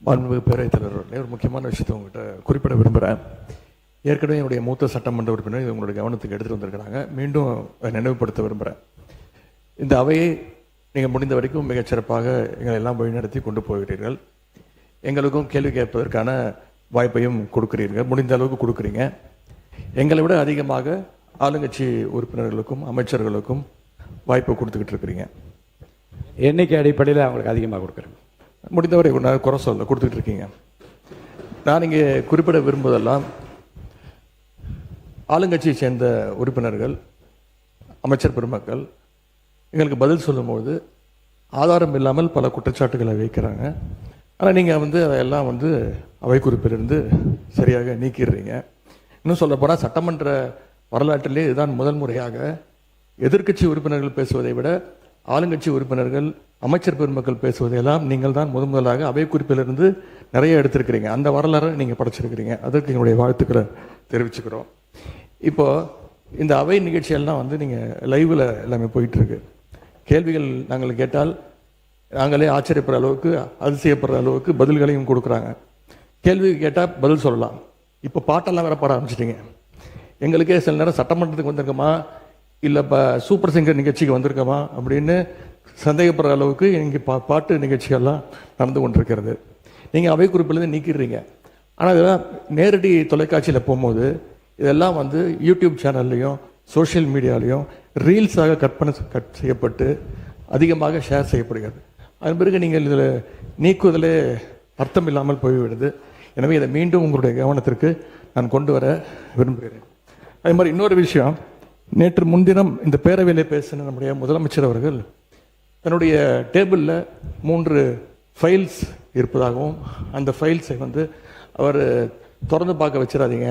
மாண்புமிகு பேரவைத் தலைவர்களே, ஒரு முக்கியமான விஷயத்தை உங்கள்கிட்ட குறிப்பிட விரும்புகிறேன். ஏற்கனவே என்னுடைய மூத்த சட்டமன்ற உறுப்பினர் இது உங்களுடைய கவனத்துக்கு எடுத்துகிட்டு வந்திருக்கிறாங்க. மீண்டும் நினைவுபடுத்த விரும்புகிறேன். இந்த அவையை நீங்கள் முடிந்த வரைக்கும் மிகச்சிறப்பாக எங்களை எல்லாம் வழிநடத்தி கொண்டு போகிறீர்கள். எங்களுக்கும் கேள்வி கேட்பதற்கான வாய்ப்பையும் கொடுக்குறீர்கள், முடிந்த அளவுக்கு கொடுக்குறீங்க. எங்களை விட அதிகமாக ஆளுங்கட்சி உறுப்பினர்களுக்கும் அமைச்சர்களுக்கும் வாய்ப்பு கொடுத்துக்கிட்டு இருக்கிறீங்க. எண்ணிக்கை அடிப்படையில் அவங்களுக்கு அதிகமாக கொடுக்குறேன். முடிந்தவரை குறை சொல்ல கொடுத்துட்டு இருக்கீங்க. நான் இங்கே குறிப்பிட விரும்புவதெல்லாம் ஆளுங்கட்சியை சேர்ந்த உறுப்பினர்கள், அமைச்சர் பெருமக்கள் எங்களுக்கு பதில் சொல்லும்போது ஆதாரம் இல்லாமல் பல குற்றச்சாட்டுகளை வைக்கிறாங்க. ஆனால் நீங்கள் அதையெல்லாம் அவை குறிப்பிலிருந்து சரியாக நீக்கிடுறீங்க. இன்னும் சொல்லப்போனால் சட்டமன்ற வரலாற்றிலே இதுதான் முதல் முறையாக எதிர்க்கட்சி உறுப்பினர்கள் பேசுவதை விட ஆளுங்கட்சி உறுப்பினர்கள், அமைச்சர் பெருமக்கள் பேசுவதையெல்லாம் நீங்கள் தான் முதலாக அவை குறிப்பிலிருந்து நிறைய எடுத்திருக்கிறீங்க. அந்த வரலாறை நீங்கள் படைச்சிருக்கிறீங்க. அதற்கு எங்களுடைய வாழ்த்துக்களை தெரிவிச்சுக்கிறோம். இப்போது இந்த அவை நிகழ்ச்சியெல்லாம் நீங்கள் லைவில் எல்லாமே போயிட்டுருக்கு. கேள்விகள் நாங்கள் கேட்டால் நாங்களே ஆச்சரியப்படுற அளவுக்கு, அதிசயப்படுற அளவுக்கு பதில்களையும் கொடுக்குறாங்க. கேள்வி கேட்டால் பதில் சொல்லலாம். இப்போ பாட்டெல்லாம் வேற பாட ஆரம்பிச்சிட்டிங்க. எங்களுக்கே சில நேரம் சட்டமன்றத்துக்கு வந்திருக்கோமா இல்லை இப்போ சூப்பர் சிங்கர் நிகழ்ச்சிக்கு வந்திருக்கோமா அப்படின்னு சந்தேகப்படுற அளவுக்கு இங்கே பாட்டு நிகழ்ச்சிகள்லாம் நடந்து கொண்டிருக்கிறது. நீங்கள் அவை குறிப்பிலேருந்து நீக்கிடுறீங்க. ஆனால் இதெல்லாம் நேரடி தொலைக்காட்சியில் போகும்போது இதெல்லாம் யூடியூப் சேனல்லையும் சோஷியல் மீடியாலையும் ரீல்ஸாக கட் செய்யப்பட்டு அதிகமாக ஷேர் செய்யப்படுகிறது. அதன் பிறகு நீங்கள் இதில் நீக்குவதிலே அர்த்தம் இல்லாமல் போய்விடுது. எனவே இதை மீண்டும் உங்களுடைய கவனத்திற்கு நான் கொண்டு வர விரும்புகிறேன். அதே மாதிரி இன்னொரு விஷயம், நேற்று முன்தினம் இந்த பேரவையில் பேசின நம்முடைய முதலமைச்சர் அவர்கள் தன்னுடைய டேபிளில் 3 ஃபைல்ஸ் இருப்பதாகவும் அந்த ஃபைல்ஸை அவர் திறந்து பார்க்க வச்சிடாதீங்க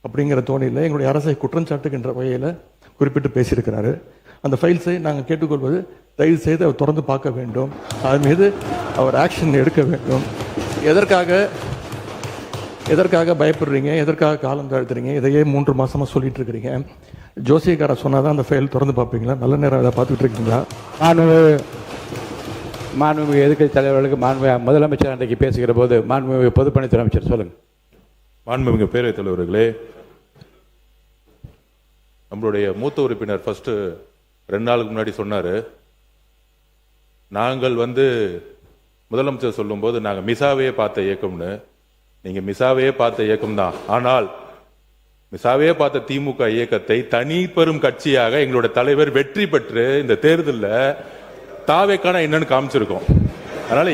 அப்படிங்கிற தோணியில் எங்களுடைய அரசை குற்றஞ்சாட்டுகின்ற வகையில் குறிப்பிட்டு பேசியிருக்கிறாரு. அந்த ஃபைல்ஸை நாங்கள் கேட்டுக்கொள்வது, தயவு செய்து அவர் திறந்து பார்க்க வேண்டும், அது மீது அவர் ஆக்ஷன் எடுக்க வேண்டும். எதற்காக பயப்படுறீங்க, எதற்காக காலம் தாழ்த்துறீங்க? இதையே 3 மாதமாக சொல்லிட்டு இருக்கிறீங்க. ஜோசியக்கார சொன்னால் தான் அந்த ஃபைல் திறந்து பார்ப்பீங்களா? நல்ல நேரம் அதை பார்த்துக்கிட்டு இருக்கீங்களா? மாண்புமிகு எதிர்க்கட்சி தலைவர்களுக்கு முதலமைச்சர் அன்றைக்கு பேசுகிற போது மாண்புமிகு பொதுப்பணித்துறை அமைச்சர் சொல்லுங்க. மாண்புமிகு பேரவைத் தலைவர்களே, நம்மளுடைய மூத்த உறுப்பினர் ஃபர்ஸ்ட் 2 நாளுக்கு முன்னாடி சொன்னார், நாங்கள் முதலமைச்சர் சொல்லும்போது நாங்கள் மிசாவையே பார்த்த இயக்கம்னு. நீங்கள் மிசாவையே பார்த்த இயக்கம் தான். ஆனால் மிசாவையே பார்த்த திமுக இயக்கத்தை தனி பெரும் கட்சியாக எங்களுடைய தலைவர் வெற்றி பெற்று இந்த தேர்தலில் தாவேக்கான என்னன்னு காமிச்சிருக்கோம். அதனால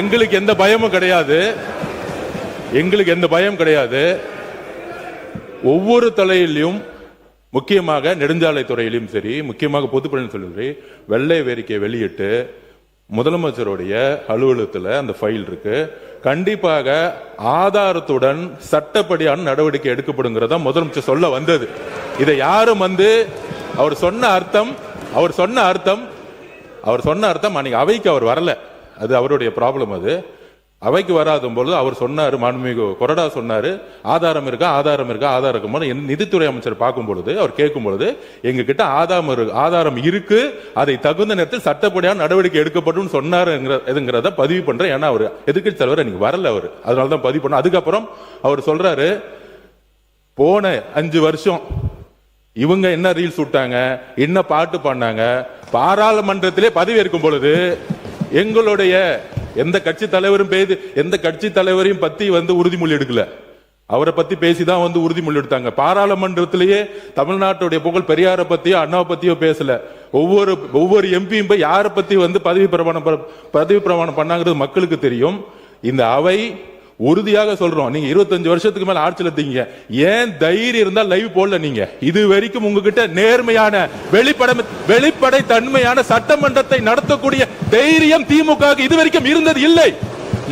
எங்களுக்கு எந்த பயமும் கிடையாது. எங்களுக்கு எந்த பயம் கிடையாது. ஒவ்வொரு தலையிலும், முக்கியமாக நெடுஞ்சாலை துறையிலும் சரி, முக்கியமாக பொதுப்பணி சொல்லி வெள்ளை வேரிக்கை வெளியிட்டு முதலமைச்சருடைய அலுவலகத்தில் அந்த ஃபைல் இருக்கு. கண்டிப்பாக ஆதாரத்துடன் சட்டப்படியான நடவடிக்கை எடுக்கப்படுங்கிறதா முதலமைச்சர் சொல்ல வந்தது. இதை யாரும் அவர் சொன்ன அர்த்தம் அன்னைக்கு அவைக்கு அவர் வரல. அது அவருடைய ப்ராப்ளம். அது அவைக்கு வராத பொழுது அவர் சொன்னார், மாண்புமிகு கொறடா சொன்னாரு, ஆதாரம் இருக்கா. நிதித்துறை அமைச்சர் பார்க்கும் பொழுது, அவர் கேட்கும் பொழுது, எங்க கிட்ட ஆதாரம் இருக்கு, அதை தகுந்த நேரத்தில் சட்டப்படியான நடவடிக்கை எடுக்கப்படும் சொன்னாருங்கிறத பதிவு பண்றேன். ஏன்னா அவர் எதிர்க்கட்சி தலைவர் அன்னைக்கு வரல, அவர் அதனாலதான் பதிவு பண்ண. அதுக்கப்புறம் அவர் சொல்றாரு, போன 5 வருஷம் இவங்க என்ன ரீல்ஸ் விட்டாங்க, என்ன பாட்டு பண்ணாங்க, பாராளுமன்றத்திலே பதவி இருக்கும் பொழுது எங்களுடைய எந்த கட்சி தலைவரையும் பத்தி உறுதிமொழி எடுக்கல. அவரை பத்தி பேசிதான் உறுதிமொழி எடுத்தாங்க. பாராளுமன்றத்திலேயே தமிழ்நாட்டுடைய புகழ் பெரியாரை பத்தியோ அண்ணாவை பத்தியோ பேசல. ஒவ்வொரு எம்பியும் யாரை பத்தி பதவி பிரமாணம் பண்ணாங்கிறது மக்களுக்கு தெரியும். இந்த அவை உறுதியாக சொல்றோம், நீங்க 25 வருஷத்துக்கு மேல ஆட்சியில் இருக்கீங்க, ஏன் தைரியம் இருந்தா லைவ் போடல? நீங்க இது வரைக்கும் உங்ககிட்ட நேர்மையான வெளிப்படை தன்மையான சட்டமன்றத்தை நடத்தக்கூடிய தைரியம் திமுக இதுவரைக்கும் இருந்தது இல்லை.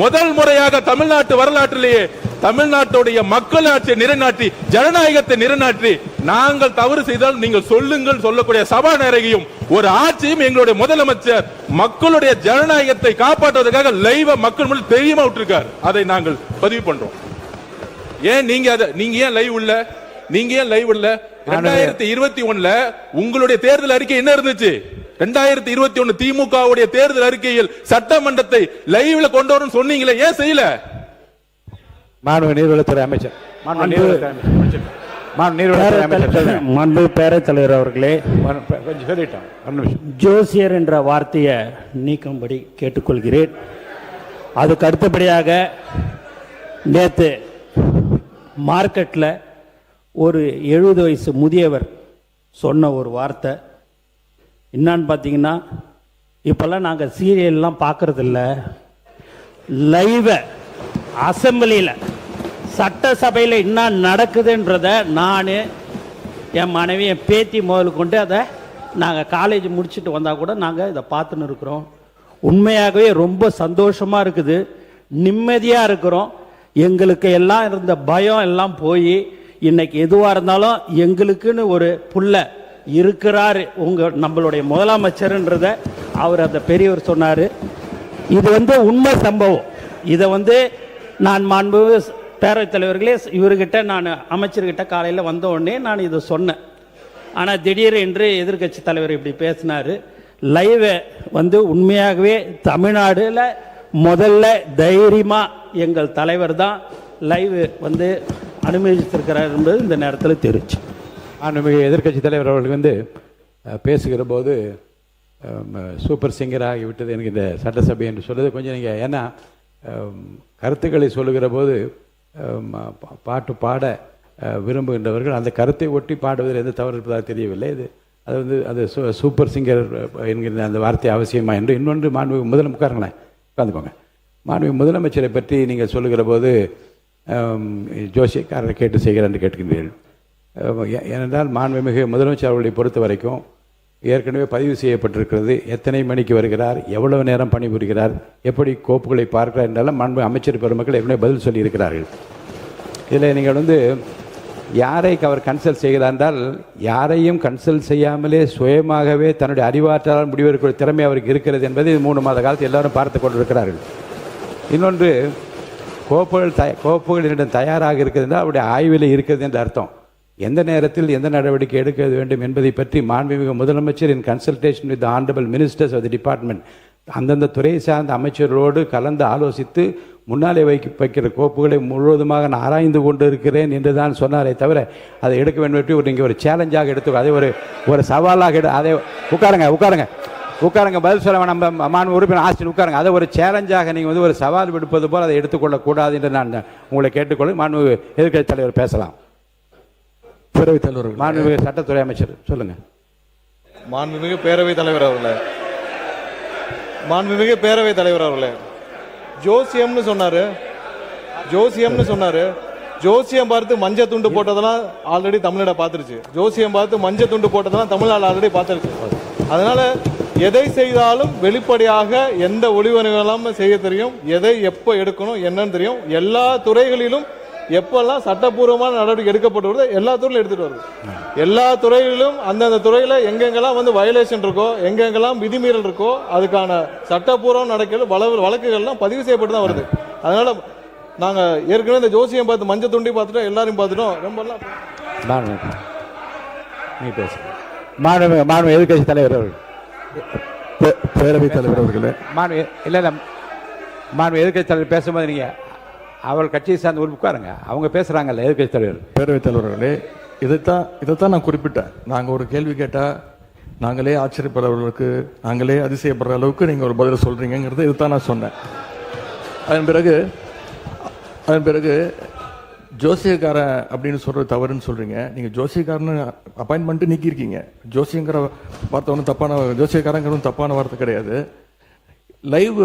முதல் முறையாக தமிழ்நாட்டு வரலாற்றிலேயே தமிழ்நாட்டுடைய மக்களாட்சியை நிலைநாட்டி, ஜனநாயகத்தை நிலைநாட்டி, நாங்கள் தவறு செய்தால் நீங்கள் சொல்லுங்கள் சொல்லக்கூடிய சபாநாயகியும் ஒரு ஆட்சியும் எங்களுடைய முதலமைச்சர் மக்களுடைய ஜனநாயகத்தை காப்பாற்றுவதற்காக லைவ் மக்கள் முன்னாடி தெரியுமா விட்டுருக்கார். அதை நாங்கள் பதிவு பண்றோம். நீங்க ஏன் லைவ் இல்ல? 2021 உங்களுடைய தேர்தல் அறிக்கை என்ன இருந்துச்சு? 2021 திமுகவுடைய தேர்தல் அறிக்கையில் சட்டமன்றத்தை லைவ்ல கொண்டு வரணும் சொன்னீங்களே, ஏன் செய்யல? மாண்பு நீர்வளத்துறை அமைச்சர், மாண்பு பேரவைத் தலைவர் அவர்களே, கொஞ்சம் சொல்லிட்டோம், ஒரு நிமிஷம். ஜோசியர் என்ற வார்த்தையை நீக்கும்படி கேட்டுக்கொள்கிறேன். அதுக்கு அடுத்தபடியாக நேற்று மார்க்கெட்டில் ஒரு 70 வயசு முதியவர் சொன்ன ஒரு வார்த்தை என்னான்னு பார்த்தீங்கன்னா, இப்போல்லாம் நாங்கள் சீரியல்லாம் பார்க்கறதில்ல, லைவை அசம்பிளியில் சட்டசபையில் என்ன நடக்குதுன்றத நான், என் மனைவி, என் பேத்தி முதல் கொண்டு அதை நாங்கள் காலேஜ் முடிச்சுட்டு வந்தால் கூட நாங்கள் இதை பார்த்துன்னு இருக்கிறோம். உண்மையாகவே ரொம்ப சந்தோஷமாக இருக்குது, நிம்மதியாக இருக்கிறோம். எங்களுக்கு எல்லாம் இருந்த பயம் எல்லாம் போய் இன்னைக்கு எதுவாக இருந்தாலும் எங்களுக்குன்னு ஒரு புள்ள இருக்கிறாரு நம்மளுடைய முதலமைச்சர்ன்றத அவர் அந்த பெரியவர் சொன்னார். இது உண்மை சம்பவம். இதை நான் மாண்பு பேரவைத் தலைவர்களே, இவர்கிட்ட நான் அமைச்சர்கிட்ட காலையில் வந்த உடனே நான் இதை சொன்னேன். ஆனால் திடீரென்று எதிர்கட்சி தலைவர் இப்படி பேசினார். லைவை உண்மையாகவே தமிழ்நாடுல முதல்ல தைரியமாக எங்கள் தலைவர் தான் லைவ் அனுமதித்திருக்கிறார் என்பது இந்த நேரத்தில் தெரிவிச்சு. மாண்புமிகு எதிர்கட்சி தலைவர் அவர்கள் பேசுகிற போது சூப்பர் சிங்கர் ஆகிவிட்டது எனக்கு இந்த சட்டசபை என்று சொல்வது கொஞ்சம் நீங்கள், ஏன்னா கருத்துக்களை சொல்லுகிற போது பாட்டு பாட விரும்புகின்றவர்கள் அந்த கருத்தை ஒட்டி பாடுவதில் எந்த தவறு இருப்பதாக தெரியவில்லை. அது சூப்பர் சிங்கர் என்கிற அந்த வார்த்தை அவசியமா என்று. இன்னொன்று, மாண்புமிகு உட்காருங்களேன், உட்காந்துக்கோங்க. மாண்புமிகு முதலமைச்சரை பற்றி நீங்கள் சொல்லுகிற போது ஜோசியக்காரரை கேட்டு செய்கிறார் என்று கேட்கின்றீர்கள். ஏனென்றால் மாண்புமிகு முதலமைச்சர் அவர்களை பொறுத்த வரைக்கும் ஏற்கனவே பதிவு செய்யப்பட்டிருக்கிறது. எத்தனை மணிக்கு வருகிறார், எவ்வளவு நேரம் பணிபுரிகிறார், எப்படி கோப்புகளை பார்க்கிறார் என்றாலும் மாண்பு அமைச்சர் பெருமக்கள் ஏற்கனவே பதில் சொல்லியிருக்கிறார்கள். இதில் நீங்கள் யாரை அவர் கன்சல்ட் செய்கிறார் என்றால், யாரையும் கன்சல்ட் செய்யாமலே சுயமாகவே தன்னுடைய அறிவாற்றலால் முடிவெடுக்கிற திறமை அவருக்கு இருக்கிறது என்பதை 3 மாத காலத்தில் எல்லாரும் பார்த்து கொண்டிருக்கிறார்கள். இன்னொன்று, கோப்புகளிடம் தயாராக இருக்கிறது என்றால் அவருடைய ஆய்வில் இருக்கிறது என்று அர்த்தம். எந்த நேரத்தில் எந்த நடவடிக்கை எடுக்க வேண்டும் என்பதை பற்றி மாண்புமிகு முதலமைச்சர் இன் consultation with honourable ministers of the department அந்தந்த துறையை சார்ந்த அமைச்சர்களோடு கலந்து ஆலோசித்து முன்னாலே வைக்கிற கோப்புகளை முழுவதுமாக நான் ஆராய்ந்து கொண்டு இருக்கிறேன் என்று தான் சொன்னாரே தவிர அதை எடுக்க வேண்டும் என்று நீங்கள் ஒரு சேலஞ்சாக எடுத்து அதை ஒரு சவாலாக அதை உட்காருங்க பதில் சொல்ல வேணாம். மாண்பு உறுப்பினர் ஆஸ்டின் உட்காருங்க. அதை ஒரு சேலஞ்சாக நீங்கள் ஒரு சவால் விடுப்பது போல் அதை எடுத்துக்கொள்ளக்கூடாது என்று நான் உங்களை கேட்டுக்கொள்ள. மாண்பு எதிர்க்கட்சி தலைவர் பேசலாம். பேரவைத் தலைவர், மாண்புமிகு சட்டத்துறை அமைச்சர் சொல்லுங்க. மாண்புமிகு பேரவைத் தலைவர் அவர்களே, மாண்புமிகு பேரவைத் தலைவர் அவர்களே, ஜோசியம்னு சொன்னாரு. ஜோசியம் பார்த்து மஞ்ச துண்டு போட்டதெல்லாம் ஆல்ரெடி தமிழ்நாடு பார்த்துருச்சு. ஜோசியம் பார்த்து மஞ்ச துண்டு போட்டதெல்லாம் தமிழ்நாடு ஆல்ரெடி பார்த்துருச்சு. அதனால எதை செய்தாலும் வெளிப்படையாக எந்த ஒளிவனுகளும் செய்ய தெரியும், எதை எப்போ எடுக்கணும் என்னன்னு தெரியும். எல்லா துறைகளிலும் எப்பெல்லாம் சட்டப்பூர்வமான நடவடிக்கை எடுக்கப்பட்டு வருது எல்லா துறையிலும் எடுத்துட்டு வருது. எல்லா துறைகளிலும் அந்தந்த துறையில எங்கெங்கெல்லாம் வயலேஷன் இருக்கோ, எங்கெங்கெல்லாம் விதிமீறல் இருக்கோ, அதுக்கான சட்டப்பூர்வம் நடக்கிற வழக்குகள்லாம் பதிவு செய்யப்பட்டு தான் வருது. அதனால நாங்க ஏற்கனவே இந்த ஜோசியம் பார்த்து மஞ்சள் துண்டி பார்த்துட்டோம், எல்லாரையும் பார்த்துட்டோம். ரொம்ப மாண்பு எதிர்க்கட்சி தலைவர் அவர்கள், பேரவைத் தலைவர் அவர்களே, மாண்பு எதிர்க்கட்சி தலைவர் பேசும்போது நீங்க அவள் கட்சியை சார்ந்த ஒரு உட்காருங்க. அவங்க பேசுறாங்கல்ல எதிர்க்கட்சி தலைவர். பேரவைத் தலைவர்களே, இதைத்தான் நான் குறிப்பிட்டேன். நாங்கள் ஒரு கேள்வி கேட்டால் நாங்களே ஆச்சரியப்படுற அளவுக்கு, நாங்களே அதிசயப்படுற அளவுக்கு நீங்கள் ஒரு பதில் சொல்கிறீங்கிறது இதுதான் நான் சொன்னேன். அதன் பிறகு ஜோசியக்காரன் அப்படின்னு சொல்கிறது தவறுன்னு சொல்கிறீங்க. நீங்கள் ஜோசியக்காரன்னு அப்பாயின்மெண்ட்டு நீக்கியிருக்கீங்க. ஜோசியங்கிற வார்த்தை ஒன்றும் ஜோசியக்காரங்கிறது தப்பான வார்த்தை கிடையாது. லைவ்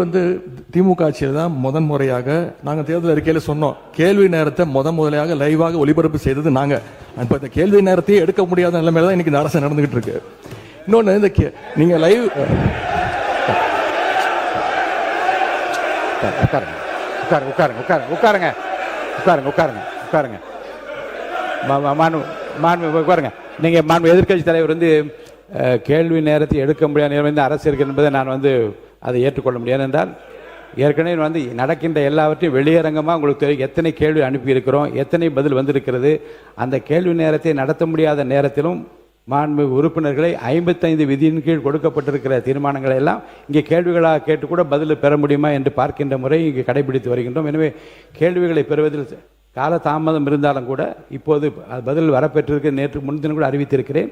திமுக ஆட்சியில் தான் முறையாக நாங்கள் தேர்தல் அறிக்கையில் சொன்னோம், கேள்வி நேரத்தை முதலையாக லைவாக ஒளிபரப்பு செய்தது நாங்கள். இப்போ இந்த கேள்வி நேரத்தையே எடுக்க முடியாத நிலைமையில தான் இன்னைக்கு இந்த அரசு நடந்துகிட்டு இருக்கு. இன்னொன்று, இந்த நீங்கள் லைவ் உட்காருங்க. நீங்க மாண்பு எதிர்க்கட்சி தலைவர் கேள்வி நேரத்தை எடுக்க முடியாத நிலைமை அரசு இருக்கு என்பதை நான் அதை ஏற்றுக்கொள்ள முடியாது. என்றால் ஏற்கனவே நடக்கின்ற எல்லாவற்றையும் வெளியரங்கமாக உங்களுக்கு தெரியும். எத்தனை கேள்வி அனுப்பியிருக்கிறோம், எத்தனை பதில் வந்திருக்கிறது. அந்த கேள்வி நேரத்தை நடத்த முடியாத நேரத்திலும் மாண்புமிகு உறுப்பினர்களை 55 விதியின் கீழ் கொடுக்கப்பட்டிருக்கிற தீர்மானங்களை எல்லாம் இங்கே கேள்விகளாக கேட்டு கூட பதில் பெற முடியுமா என்று பார்க்கின்ற முறை இங்கே கடைபிடித்து வருகின்றோம். எனவே கேள்விகளை பெறுவதில் கால தாமதம் இருந்தாலும் கூட இப்போது பதில் வரப்பெற்றிருக்க நேற்று முன்தினம் கூட அறிவித்திருக்கிறேன்.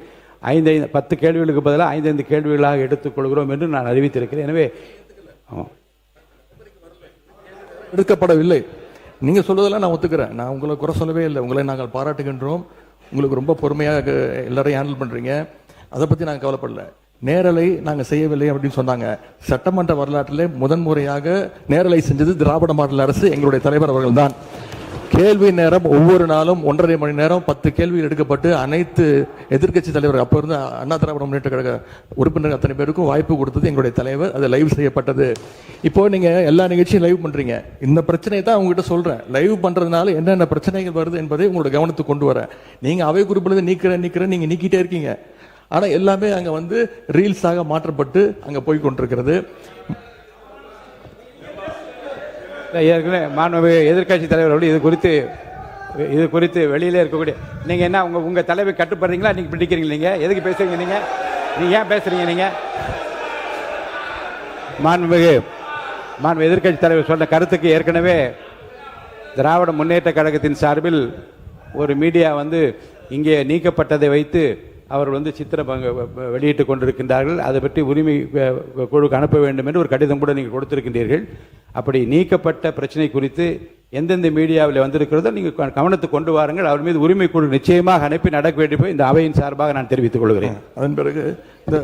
10 கேள்விகளுக்கு பதிலாக 5 கேள்விகளாக எடுத்துக்கொள்கிறோம் என்று நான் அறிவித்திருக்கிறேன். எனவே எடுக்கப்படவில்லை. நீங்க சொல்வதெல்லாம் நான் ஒத்துக்கிறேன். நான் உங்களை குறை சொல்லவே இல்லை. உங்களை நாங்கள் பாராட்டுகின்றோம். உங்களுக்கு ரொம்ப பொறுமையாக எல்லாரையும் ஹேண்டில் பண்றீங்க. அதை பத்தி நாங்கள் கவலைப்படல. நேரலை நாங்கள் செய்யவில்லை அப்படின்னு சொன்னாங்க. சட்டமன்ற வரலாற்றிலே முதன்முறையாக நேரலை செஞ்சது திராவிட மாடல் அரசு, எங்களுடைய தலைவர் அவர்கள் தான். கேள்வி நேரம் ஒவ்வொரு நாளும் 1.5 மணி நேரம் 10 கேள்விகள் எடுக்கப்பட்டு அனைத்து எதிர்க்கட்சி தலைவர் அப்போ இருந்த அண்ணா திராவிட முன்னேற்ற கழக உறுப்பினர்கள் அத்தனை பேருக்கும் வாய்ப்பு கொடுத்தது எங்களுடைய தலைவர். அது லைவ் செய்யப்பட்டது. இப்போ நீங்க எல்லா நிகழ்ச்சியும் லைவ் பண்றீங்க. இந்த பிரச்சனையை தான் உங்ககிட்ட சொல்றேன். லைவ் பண்றதுனால என்னென்ன பிரச்சனைகள் வருது என்பதை உங்களோட கவனத்துக்கு கொண்டு வரேன். நீங்க அவை குறிப்பில் நீக்கிறேன் நீங்க நீக்கிட்டே இருக்கீங்க. ஆனா எல்லாமே அங்க வந்து ரீல்ஸாக மாற்றப்பட்டு அங்க போய் கொண்டிருக்கிறது. ஏற்கனவே மாண்புமிகு எதிர்க்கட்சி தலைவர்கள் இது குறித்து வெளியிலே இருக்கக்கூடிய நீங்க என்ன உங்க தலைவை கட்டுப்படுறீங்களா? நீங்க பிடிக்கிறீங்க? நீங்க எதுக்கு பேசுறீங்க? நீங்க ஏன் பேசுறீங்க? நீங்க மாண்புமிகு எதிர்க்கட்சி தலைவர் சொன்ன கருத்துக்கு ஏற்கனவே திராவிட முன்னேற்ற கழகத்தின் சார்பில் ஒரு மீடியா வந்து இங்கே நீக்கப்பட்டதை வைத்து அவர்கள் சித்திரம் வெளியிட்டுக் கொண்டிருக்கின்றார்கள். அதை பற்றி உரிமை குழுக்கு அனுப்ப வேண்டும் என்று ஒரு கடிதம் கூட நீங்கள் கொடுத்திருக்கின்றீர்கள். அப்படி நீக்கப்பட்ட பிரச்சனை குறித்து எந்தெந்த மீடியாவில் வந்திருக்கிறதோ நீங்கள் கவனத்துக்கு கொண்டு வாருங்கள். அவர் மீது உரிமை குழு நிச்சயமாக அனுப்பி நடக்க வேண்டும் இந்த அவையின் சார்பாக நான் தெரிவித்துக் கொள்கிறேன். அதன் பிறகு இந்த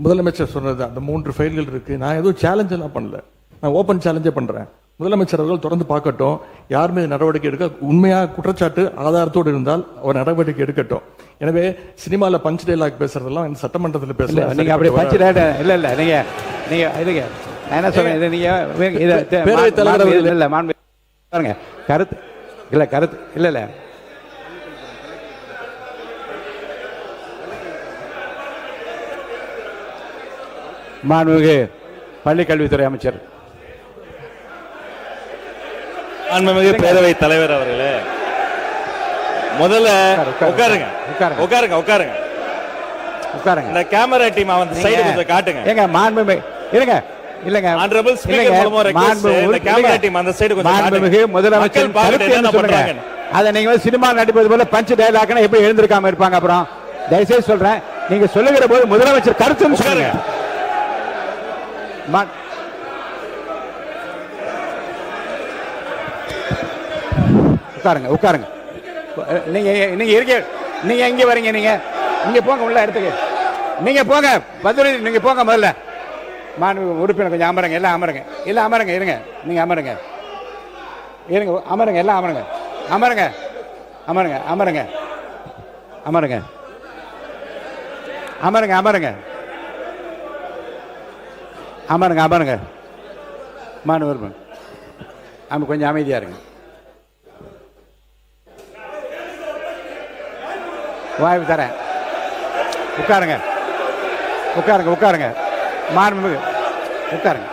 முதலமைச்சர் சொன்னது அந்த 3 ஃபைல்கள் இருக்கு. நான் எதுவும் சேலஞ்ச் எல்லாம் பண்ணல. நான் ஓப்பன் சேலஞ்சே பண்றேன். முதலமைச்சர் அவர்கள் தொடர்ந்து பார்க்கட்டும். யார் மீது நடவடிக்கை எடுக்க உண்மையாக குற்றச்சாட்டு ஆதாரத்தோடு இருந்தால் அவர் நடவடிக்கை எடுக்கட்டும். எனவே சினிமாவில் பஞ்ச் டைலாக் பேசுறதெல்லாம் இந்த சட்டமன்றத்தில் பேசல. நீங்க அப்படி பஞ்ச் டைலாக் இல்ல நீங்க இதுங்க நான் என்ன சொல்றேன், இது நீங்க பேரவைத் தலைவர் இல்ல பாருங்க கருத்து இல்ல மாண்புமிகு பள்ளிக்கல்வித்துறை அமைச்சர் மாண்புமிகு பேரவைத் தலைவர் அவர்களே, முதல்ல உட்காருங்க. இந்த கேமரா டீம் வந்து சைடு கொஞ்சம் காட்டுங்க. ஏங்க மாண்புமிகு இருங்க இல்லங்க ஆனரபிள் ஸ்பீக்கர் மூலமா ரெக்வெஸ்ட் இந்த கேமரா டீம் அந்த சைடு கொஞ்சம் காட்டுங்க. மாண்புமிகு முதலமைச்சர் கருத்து என்ன சொல்றாங்க? அத நீங்க சினிமா நடிப்பது போல பஞ்ச் டயலாக்னா எப்படி எழுந்திருக்காம இருப்பாங்க? அப்புறம் தயவுசெய்து சொல்றேன், நீங்க சொல்லுகிற போது முதலமைச்சர் கருத்துன்னு சொல்லுங்க. உட்காருங்க. நீங்க எங்க வரீங்க? நீங்க போங்க உள்ள இடத்துக்கு. நீங்க போங்க பதில் நீங்க போங்க. முதல்ல மாண்பு உறுப்பினர் கொஞ்சம் அமருங்க. எல்லாம் அமருங்க. இருங்க. நீங்க அமருங்க. எல்லாம் அமருங்க. மாண்பு உறுப்பினர் கொஞ்சம் அமைதியா இருங்க. வாய்ப்பு தரேன். உட்காருங்க. மாண்புமிகு உட்காருங்க.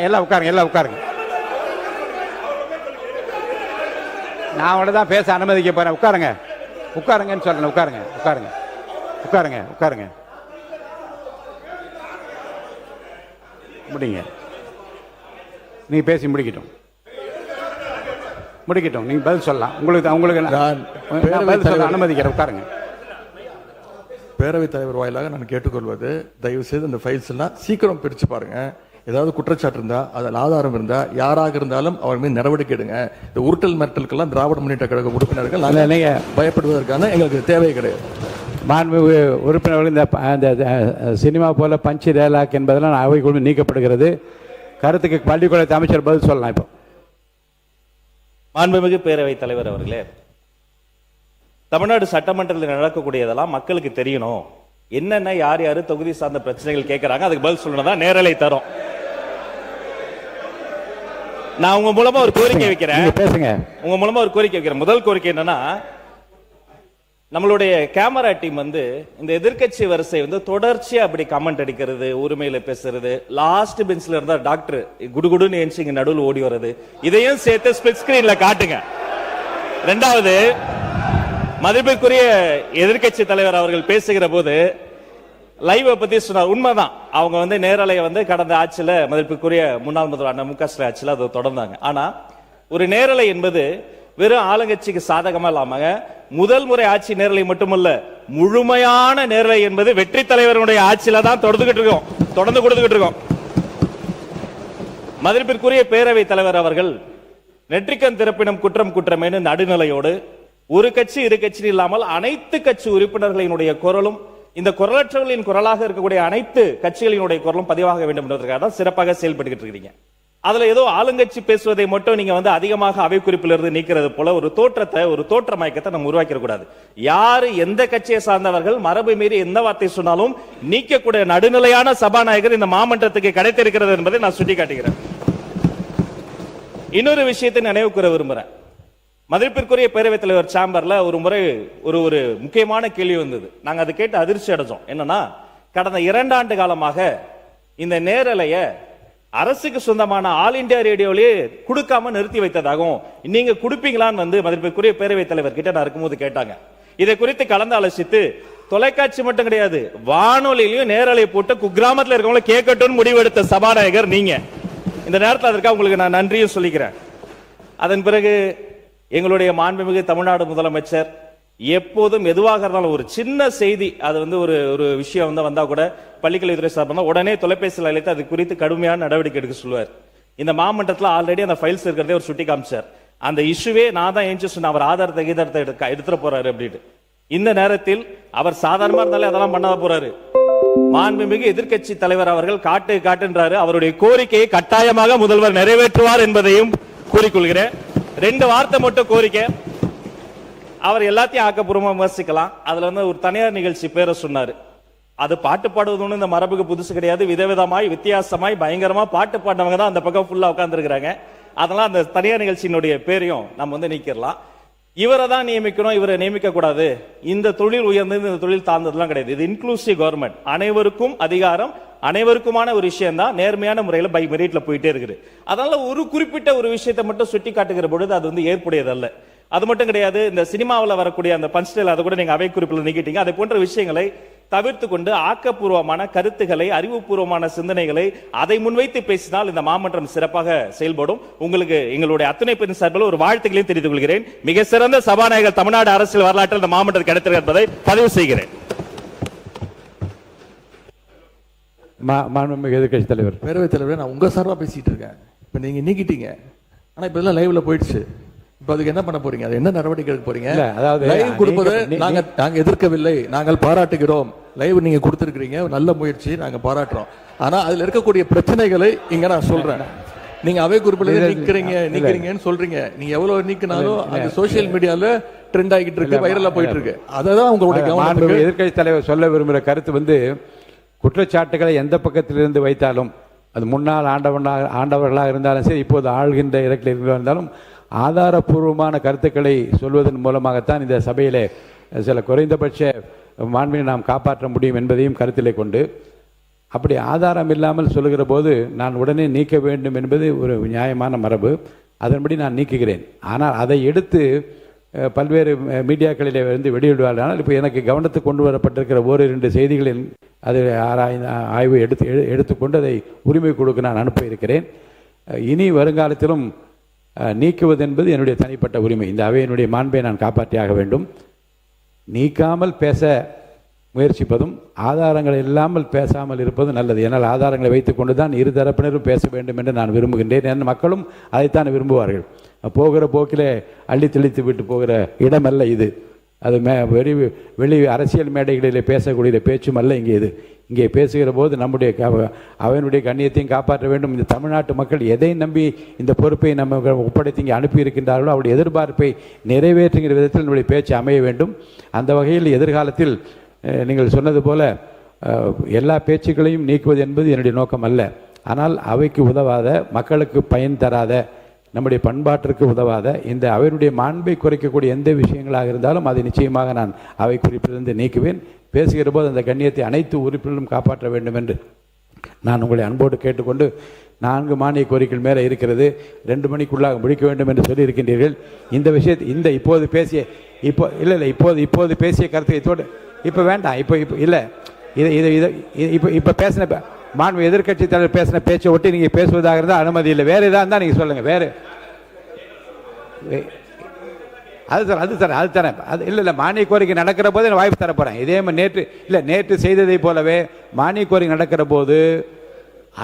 எல்லாம் உட்காருங்க. நான் அவனை தான் பேச அனுமதிக்க போறேன். உட்காருங்கன்னு சொல்றேன். உட்காருங்க. முடிங்க. நீங்க பேசி முடிக்கட்டும். நீங்க பதில் சொல்லலாம். உங்களுக்கு அனுமதிக்கிறேன். உட்காருங்க. பேரவைத் தலைவர் வாயிலாக நான் கேட்டுக்கொள்வது, தயவு செய்து இந்த ஃபைல்ஸ் எல்லாம் சீக்கிரம் பிரிச்சு பாருங்க. ஏதாவது குற்றச்சாட்டு இருந்தா, அதில் ஆதாரம் இருந்தா, யாராக இருந்தாலும் அவர் மீது நடவடிக்கை எடுங்க. இந்த உருட்டல் மிரட்டலுக்கெல்லாம் திராவிட முன்னேற்ற கழக உறுப்பினர்கள் பயப்படுவதற்கான எங்களுக்கு தேவை கிடையாது. மாண்புமிகு உறுப்பினர்கள் இந்த சினிமா போல பஞ்ச் டயலாக் என்பதெல்லாம் அவை குழு நீக்கப்படுகிறது. கருத்துக்கு பள்ளிக்கூடத்தை அமைச்சர் பதில் சொல்லலாம். இப்போ மாண்புமிகு பேரவைத் தலைவர் அவர்களே, தமிழ்நாடு சட்டமன்றத்தில் நடக்கக்கூடியதெல்லாம் மக்களுக்கு தெரியணும். என்னென்ன யார் தொகுதி சார்ந்த பிரச்சனைகள் கேட்கறாங்க, அதுக்கு பதில் சொல்லணும் தான் நேரலை தரும். நான் உங்க மூலமா ஒரு கோரிக்கை வைக்கிறேன். முதல் கோரிக்கை என்னன்னா, நம்மளுடைய கேமரா டீம் இந்த எதிர்க்கட்சி வரிசை தொடர்ச்சியா அப்படி கமெண்ட் அடிக்கிறது, உரிமையில பேசுறது, லாஸ்ட் பெஞ்ச்ல இருந்தா டாக்டர் குடுகுடுன்னு எஞ்சிங்க நடுவில் ஓடி வர்றது, இதையும் சேர்த்து ஸ்பிளிட் ஸ்கிரீன்ல காட்டுங்க. ரெண்டாவது, மதிப்பிற்குரிய எதிர்க்கட்சி தலைவர் அவர்கள் பேசுகிற போது லைவ் பத்தி சொன்னார். உண்மைதான், அவங்க வந்து நேரலையை வந்து கடந்த ஆட்சியில மதிப்பிற்குரிய முன்னாள் முதல்வர் அண்ணா மு.க. ஸ்டாலின் ஆட்சியில அதை தொடர்ந்தாங்க. ஆனா ஒரு நேரலை என்பது வெறும் ஆளுங்கட்சிக்கு சாதகமா இல்லாம முதல் முறை ஆட்சி நேரலை மட்டுமல்ல, முழுமையான நேரலை என்பது வெற்றி தலைவருடைய ஆட்சியில தான் தொடர்ந்து கொடுத்துக்கிட்டு இருக்கோம். மதிப்பிற்குரிய பேரவை தலைவர் அவர்கள் நெற்றிக்கண் திறப்பினம் குற்றம் குற்றமேனு நடுநிலையோடு ஒரு கட்சி இரு கட்சி இல்லாமல் அனைத்து கட்சி உறுப்பினர்களினுடைய குரலும், இந்த குரலற்றவர்களின் குரலாக இருக்கக்கூடிய அனைத்து கட்சிகளினுடைய குரலும் பதிவாக வேண்டும் என்பதற்காக தான் சிறப்பாக செயல்பட்டு இருக்கீங்க. அதுல ஏதோ ஆளுங்கட்சி பேசுவதை மட்டும் நீங்க வந்து அதிகமாக அவை குறிப்பிலிருந்து நீக்கிறது போல ஒரு தோற்ற மயக்கத்தை நம்ம உருவாக்கிட கூடாது. யாரு எந்த கட்சியை சார்ந்தவர்கள் மரபு மீறி எந்த வார்த்தை சொன்னாலும் நீக்கக்கூடிய நடுநிலையான சபாநாயகர் இந்த மாமன்றத்துக்கு கிடைத்திருக்கிறது என்பதை நான் சுட்டிக்காட்டுகிறேன். இன்னொரு விஷயத்தை நினைவு கூற விரும்புறேன். மதிப்பிற்குரிய பேரவைத் தலைவர் சேம்பர்ல ஒரு முறை ஒரு முக்கியமான கேள்வி வந்தது. நாங்க அதை கேட்டு அதிர்ச்சி அடைஞ்சோம். என்னன்னா, கடந்த 2 ஆண்டு காலமாக இந்த நேரலைய அரசுக்கு சொந்தமான ஆல் இந்தியா ரேடியோலயே கொடுக்காம நிறுத்தி வைத்ததாகவும் நீங்க கொடுப்பீங்களான்னு வந்து மதிப்பிற்குரிய பேரவைத் தலைவர் கிட்ட நான் இருக்கும்போது கேட்டாங்க. இதை குறித்து கலந்து ஆலோசித்து தொலைக்காட்சி மட்டும் கிடையாது, வானொலியிலையும் நேரலை போட்டு குக்கிராமத்தில் இருக்கவங்கள கேட்கட்டும் முடிவெடுத்த சபாநாயகர் நீங்க. இந்த நேரத்தில் அதற்காக உங்களுக்கு நான் நன்றியும் சொல்லிக்கிறேன். அதன் பிறகு எங்களுடைய மாண்புமிகு தமிழ்நாடு முதலமைச்சர் எப்போதும் எதுவாக இருந்தாலும் ஒரு சின்ன செய்தி, அது வந்து ஒரு விஷயம் வந்து வந்தா கூட பள்ளிக்கல்வித்துறை சார்பாக உடனே தொலைபேசியில் அழைத்து அது குறித்து கடுமையான நடவடிக்கை எடுக்க சொல்லுவார். இந்த மாமன்றத்தில் ஆல்ரெடி அந்த ஃபைல்ஸ் இருக்கிறதே ஒரு சுட்டி காமிச்சார். அந்த இஷ்யூவே நான் தான் ஏஞ்சி சொன்ன, அவர் ஆதாரத்தை எடுத்துட்டு போறாரு அப்படின்னு. இந்த நேரத்தில் அவர் சாதாரணமா இருந்தாலே அதெல்லாம் பண்ணாத போறாரு. மாண்புமிகு எதிர்க்கட்சி தலைவர் அவர்கள் காட்டுன்றாரு. அவருடைய கோரிக்கையை கட்டாயமாக முதல்வர் நிறைவேற்றுவார் என்பதையும் கூறிக்கொள்கிறேன். 2 வார்த்தை மட்டும் கோரிக்கை. அவர் எல்லாத்தையும் ஆக்கப்பூர்வமா விமர்சிக்கலாம். அதுல வந்து ஒரு தனியார் நிகழ்ச்சி பேரை சொன்னாரு. அது பாட்டு பாடுவது ஒண்ணு இந்த மரபுக்கு புதுசு கிடையாது. விதவிதமாய் வித்தியாசமாய் பயங்கரமா பாட்டு பாடினவங்க தான் அந்த பக்கம் ஃபுல்லா உட்கார்ந்து இருக்கிறாங்க. அதெல்லாம் அந்த தனியார் நிகழ்ச்சியினுடைய பேரையும் நம்ம வந்து நீக்கிடலாம். இவரை தான் நியமிக்கணும், இவரை நியமிக்க கூடாது, இந்த தொழில் உயர்ந்தது இந்த தொழில் தாழ்ந்ததுலாம் கிடையாது. இது இன்க்ளூசிவ் கவர்மெண்ட், அனைவருக்கும் அதிகாரம், அனைவருக்குமான ஒரு விஷயம் தான் நேர்மையான முறையில் பை மெரிட்ல போயிட்டே இருக்குது. அதனால ஒரு குறிப்பிட்ட ஒரு விஷயத்தை மட்டும் சுட்டி காட்டுகிற பொழுது அது வந்து ஏற்புடையதல்ல. அது மட்டும் கிடையாது, இந்த சினிமாவில் வரக்கூடிய அந்த பஞ்ச்டைல் அதை கூட நீங்க அவை குறிப்பில் நீக்கிட்டீங்க. அதை போன்ற விஷயங்களை தவிர்த்து கொண்டு ஆக்கப்பூர்வமான கருத்துக்களை, அறிவுபூர்வமான சிந்தனைகளை அதை முன்வைத்து பேசினால் இந்த மாமன்றம் சிறப்பாக செயல்படும். உங்களுக்கு எங்களுடைய அத்துணை பேரின் சார்பில் ஒரு வாழ்த்துக்களையும் தெரிவித்துக் கொள்கிறேன். மிக சிறந்த சபாநாயகர் தமிழ்நாடு அரசியல் வரலாற்றில் இந்த மாமன்றம் கிடைத்திருக்கிறது என்பதை பதிவு செய்கிறேன். மாண்புமிகு எதிர்க்கட்சி தலைவர். பேரவைத் தலைவர், நான் உங்க சார்பா பேசிட்டு இருக்கேன். இப்ப நீங்க நீக்கிட்டீங்க, ஆனா இப்ப எல்லாம் லைவ்ல போயிடுச்சு. இப்ப அதுக்கு என்ன பண்ண போறீங்க? அது என்ன நடவடிக்கை எடுக்க போறீங்க? அதாவது லைவ் கொடுப்பது நாங்க எதிர்க்கவில்லை, நாங்கள் பாராட்டுகிறோம். லைவ் நீங்க கொடுத்திருக்கீங்க, நல்ல முயற்சி, நாங்க பாராட்டுறோம். ஆனா அதுல இருக்கக்கூடிய பிரச்சனைகளை இங்க நான் சொல்றேன். நீங்க அவை குறிப்பில் நீக்கிறீங்கன்னு சொல்றீங்க. நீங்க எவ்வளவு நீக்கினாலும் அது சோசியல் மீடியால ட்ரெண்ட் ஆகிட்டு இருக்கு, வைரலா போயிட்டு இருக்கு. அதான் உங்களுடைய கவனம். எதிர்க்கட்சி தலைவர் சொல்ல விரும்புகிற கருத்து வந்து, குற்றச்சாட்டுகளை எந்த பக்கத்திலிருந்து வைத்தாலும், அது முன்னாள் ஆண்டவர்களாக இருந்தாலும் சரி, இப்போது ஆள்கின்ற இடத்தில் இருந்தாலும், ஆதாரபூர்வமான கருத்துக்களை சொல்வதன் மூலமாகத்தான் இந்த சபையிலே சில குறைந்தபட்ச மாண்பினை நாம் காப்பாற்ற முடியும் என்பதையும் கருத்திலே கொண்டு, அப்படி ஆதாரம் இல்லாமல் சொல்லுகிற போது நான் உடனே நீக்க வேண்டும் என்பது ஒரு நியாயமான மரபு. அதன்படி நான் நீக்குகிறேன். ஆனால் அதை எடுத்து பல்வேறு மீடியாக்களிலே வந்து வெளியிடுவார்கள். ஆனால் இப்போ எனக்கு கவனத்துக்கு கொண்டு வரப்பட்டிருக்கிற 1-2 செய்திகளில் அதை ஆய்வு எடுத்துக்கொண்டு அதை உரிமை கொடுக்க நான் அனுப்ப இருக்கிறேன். இனி வருங்காலத்திலும் நீக்குவது என்பது என்னுடைய தனிப்பட்ட உரிமை. இந்த அவையினுடைய மாண்பை நான் காப்பாற்றியாக வேண்டும். நீக்காமல் பேச முயற்சிப்பதும் ஆதாரங்கள் இல்லாமல் பேசாமல் இருப்பதும் நல்லது. ஏன்னால் ஆதாரங்களை வைத்துக்கொண்டு தான் இரு தரப்பினரும் பேச வேண்டும் என்று நான் விரும்புகின்றேன். என் மக்களும் அதைத்தான் விரும்புவார்கள். போகிற போக்கிலே அள்ளி தெளித்து விட்டு போகிற இடமல்ல இது. அது வெளி அரசியல் மேடைகளிலே பேசக்கூடிய பேச்சும் அல்ல இங்கே. இங்கே பேசுகிற போது நம்முடைய அவனுடைய கண்ணியத்தையும் காப்பாற்ற வேண்டும். இந்த தமிழ்நாட்டு மக்கள் எதை நம்பி இந்த பொறுப்பை நம்ம ஒப்படைத்து இங்கே அனுப்பியிருக்கின்றார்களோ அவருடைய எதிர்பார்ப்பை நிறைவேற்றுகிற விதத்தில் நம்முடைய பேச்சு அமைய வேண்டும். அந்த வகையில் எதிர்காலத்தில் நீங்கள் சொன்னது போல எல்லா பேச்சுக்களையும் நீக்குவது என்பது என்னுடைய நோக்கம் அல்ல. ஆனால் அவைக்கு உதவாத, மக்களுக்கு பயன் தராத, நம்முடைய பண்பாட்டிற்கு உதவாத, இந்த அவருடைய மாண்பை குறைக்கக்கூடிய எந்த விஷயங்களாக இருந்தாலும் அதை நிச்சயமாக நான் அவை குறிப்பிலிருந்து நீக்குவேன். பேசுகிற போது அந்த கண்ணியத்தை அனைத்து உறுப்பினரும் காப்பாற்ற வேண்டும் என்று நான் உங்களை அன்போடு கேட்டுக்கொண்டு 4 மானிய கோரிக்கைகள் மேலே இருக்கிறது, 2 மணிக்குள்ளாக முடிக்க வேண்டும் என்று சொல்லி இருக்கின்றீர்கள். இந்த விஷயத்தை இப்போது பேசிய இப்போது பேசிய கருத்தை இதோடு இப்போ வேண்டாம். இப்போ இல்லை, இப்போ பேசின மாண்பு எதிர்க்கட்சி தலைவர் பேசின பேச்சை ஒட்டி நீங்கள் பேசுவதாக இருந்தால் அனுமதி இல்லை. வேறு எதாக இருந்தால் நீங்கள் சொல்லுங்கள். வேறு அது தரேன். அது இல்லை மானிய கோரிக்கை நடக்கிற போது நான் வாய்ப்பு தரப்போகிறேன். இதே மாதிரி நேற்று செய்ததை போலவே மானிய கோரிக்கை நடக்கிற போது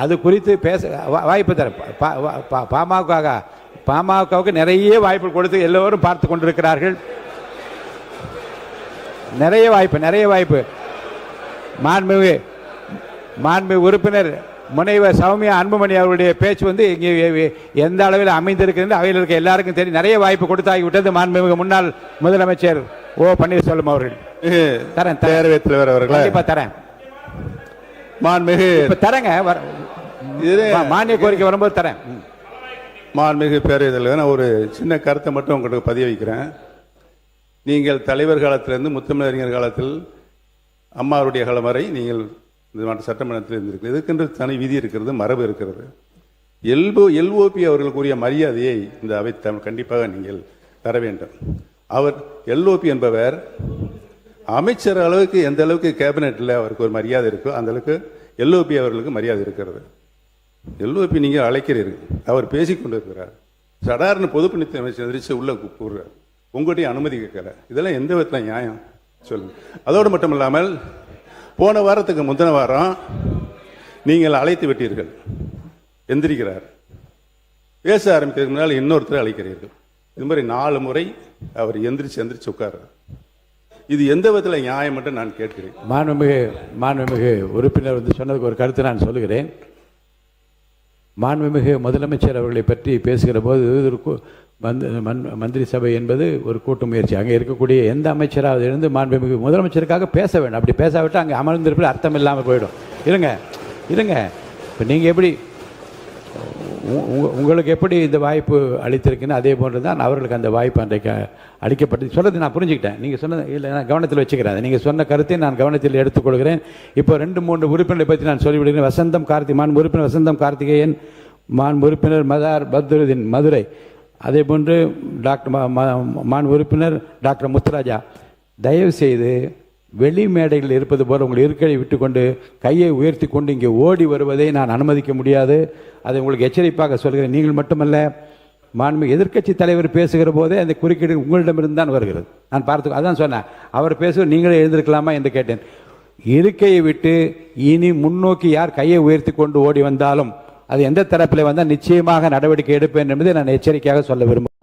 அது குறித்து பேச வாய்ப்பு தரேன். பாமகவுக்கு நிறைய வாய்ப்பு கொடுத்து எல்லோரும் பார்த்து கொண்டிருக்கிறார்கள். நிறைய வாய்ப்பு. மாண்புமிகு உறுப்பினர் முனைவர் சௌமியா அன்புமணி அவருடைய பேச்சு இங்கே எந்த அளவில் அமைந்திருக்கிறது அவையில் இருக்க எல்லாருக்கும் தெரியும். நிறைய வாய்ப்பு கொடுத்தாகிவிட்டது. மாண்புமிகு முன்னாள் முதலமைச்சர் ஓ பன்னீர்செல்வம் அவர்கள் தரேன். பேரவைத் தலைவர் அவர்கள் கண்டிப்பா தரேன். மாண்புமிகு தரேங்க. மானிய கோரிக்கை வரும்போது தரேன். மாண்புமிகு பேரவைத் தலைவர், நான் ஒரு சின்ன கருத்தை மட்டும் உங்களுக்கு பதிய வைக்கிறேன். நீங்கள் தலைவர் காலத்திலிருந்து முத்தமிழறிஞர் காலத்தில் அம்மாவுடைய காலம் வரை நீங்கள் இந்த சட்டமன்றத்தில் இருந்திருக்கு. இதுக்கென்று தனி விதி இருக்கிறது, மரபு இருக்கிறது. எல்ஓபி அவர்களுக்குரிய மரியாதையை இந்த அவை கண்டிப்பாக நீங்கள் தர வேண்டும். அவர் எல்ஓபி என்பவர் அமைச்சர் அளவுக்கு எந்த அளவுக்கு கேபினெட்டில் அவருக்கு ஒரு மரியாதை இருக்கோ அந்த அளவுக்கு எல்ஓபி அவர்களுக்கு மரியாதை இருக்கிறது. எல்ஓபி நீங்கள் அழைக்கிறீர்கள், அவர் பேசிக் கொண்டிருக்கிறார். சடார்னு பொதுப்பணித்துறை அமைச்சர் எதிர்த்து உள்ள கூறுறார், உங்கள்கிட்ட அனுமதி கேட்கல. இதெல்லாம் எந்த விதத்தில் நியாயம் சொல்லுங்க. அதோடு மட்டும் இல்லாமல் போன வாரத்துக்கு முந்தின வாரம் நீங்கள் அழைத்து விட்டீர்கள். எந்திரிக்கிறார், பேச ஆரம்பிக்கிறதுக்கு முன்னால் இன்னொருத்தரை அழைக்கிறீர்கள். இது மாதிரி 4 முறை அவர் எந்திரிச்சு உட்கார்றார். இது எந்த விதத்தில் நியாயம் என்று நான் கேட்கிறேன். மாண்புமிகு உறுப்பினர் சொன்னதுக்கு ஒரு கருத்து நான் சொல்லுகிறேன். மாண்புமிகு முதலமைச்சர் அவர்களை பற்றி பேசுகிற போது மந்திரி சபை என்பது ஒரு கூட்டு முயற்சி. அங்கே இருக்கக்கூடிய எந்த அமைச்சராவது இருந்து மாண்புமிகு முதலமைச்சருக்காக பேச வேண்டும். அப்படி பேசாவிட்டு அங்கே அமர்ந்திருப்பது அர்த்தம் இல்லாமல் போயிடும். இருங்க. இப்போ நீங்கள் எப்படி உங்களுக்கு எப்படி இந்த வாய்ப்பு அளித்திருக்குன்னு அதே போன்று தான் அவர்களுக்கு அந்த வாய்ப்பு அன்றைக்கு அளிக்கப்பட்டது. சொல்கிறது நான் புரிஞ்சுக்கிட்டேன். நீங்கள் சொன்னது இல்லை, நான் கவனத்தில் வச்சுக்கிறேன். நீங்கள் சொன்ன கருத்தை நான் கவனத்தில் எடுத்துக்கொள்கிறேன். இப்போ 2-3 உறுப்பினர்களை பற்றி நான் சொல்லிவிடுகிறேன். மாண்பு உறுப்பினர் வசந்தம் கார்த்திகேயன், மாண்பு உறுப்பினர் மதார் பத்ருதீன் மதுரை, அதே போன்று மாண்பு உறுப்பினர் டாக்டர் முத்துராஜா, தயவு செய்து வெளி மேடைகளில் இருப்பது போல உங்கள் இருக்கையை விட்டுக்கொண்டு கையை உயர்த்தி கொண்டு இங்கே ஓடி வருவதை நான் அனுமதிக்க முடியாது. அதை உங்களுக்கு எச்சரிப்பாக சொல்கிறேன். நீங்கள் மட்டுமல்ல, மாண்புமிகு எதிர்க்கட்சி தலைவர் பேசுகிற போதே அந்த குறுக்கீடு உங்களிடமிருந்து தான் வருகிறது. நான் பார்த்து அதான் சொன்னேன், அவர் பேசுவது நீங்களே எழுந்திருக்கலாமா என்று கேட்டேன். இருக்கையை விட்டு இனி முன்னோக்கி யார் கையை உயர்த்தி கொண்டு ஓடி வந்தாலும் அது எந்த தரப்பில் வந்தால் நிச்சயமாக நடவடிக்கை எடுப்பேன் என்பதை நான் எச்சரிக்கையாக சொல்ல விரும்புகிறேன்.